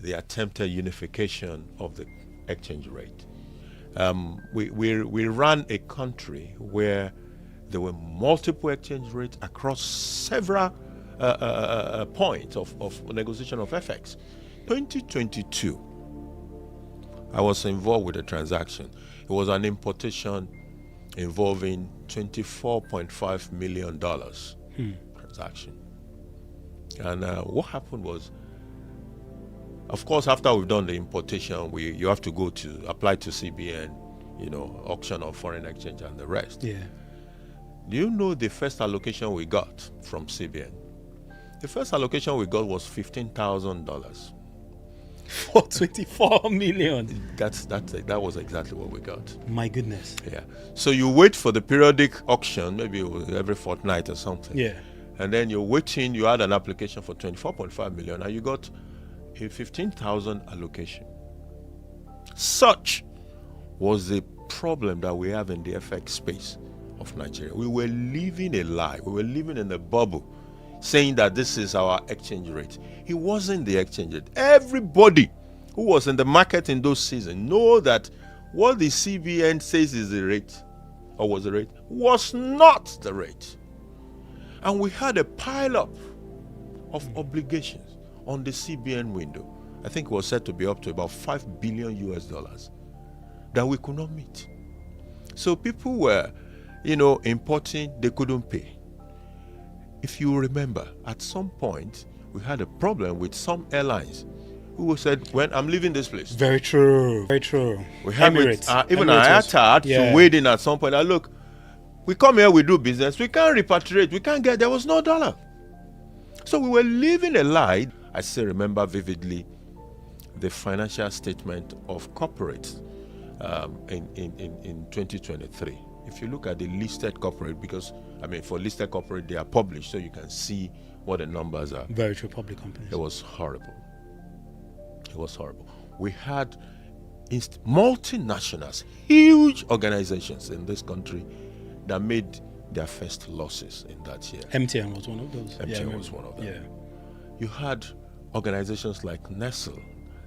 the attempted unification of the exchange rate. We ran a country where there were multiple exchange rates across several points of negotiation of FX. 2022, I was involved with a transaction. It was an importation involving $24.5 million transaction. And what happened was, of course, after we've done the importation, you have to go to apply to CBN, auction of foreign exchange and the rest. Yeah. Do you know the first allocation we got from CBN? The first allocation we got was $15,000. For 24 million. That was exactly what we got. My goodness. Yeah. So you wait for the periodic auction, maybe every fortnight or something. Yeah. And then you're waiting. You had an application for 24.5 million, and you got a 15,000 allocation. Such was the problem that we have in the FX space of Nigeria. We were living a lie. We were living in a bubble, saying that this is our exchange rate. It wasn't the exchange rate. Everybody who was in the market in those seasons know that what the CBN says is the rate, or was the rate, was not the rate. And we had a pile-up of obligations on the CBN window. I think it was said to be up to about $5 billion that we could not meet. So people were, importing, they couldn't pay. If you remember, at some point, we had a problem with some airlines who said, when I'm leaving this place. Very true. Very true. We had Emirates. Even Emirates IATA had to wade in at some point. Look, we come here, we do business. We can't repatriate. We can't there was no dollar. So we were living a lie. I still remember vividly the financial statement of corporates in 2023. If you look at the listed corporate, because for listed corporate they are published, so you can see what the numbers are. Very true, public companies. It was horrible. It was horrible. We had multinationals, huge organizations in this country that made their first losses in that year. MTN was one of those. MTN was one of them. Yeah. You had organizations like Nestle.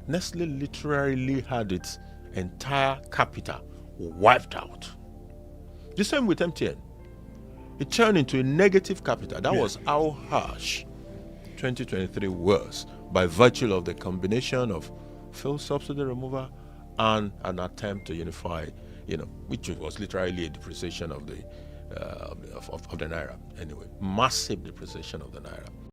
Nestle literally had its entire capital wiped out. The same with MTN. It turned into a negative capital. That was how harsh 2023 was, by virtue of the combination of fuel subsidy removal and an attempt to unify, which was literally a depreciation of the naira. Anyway, massive depreciation of the naira.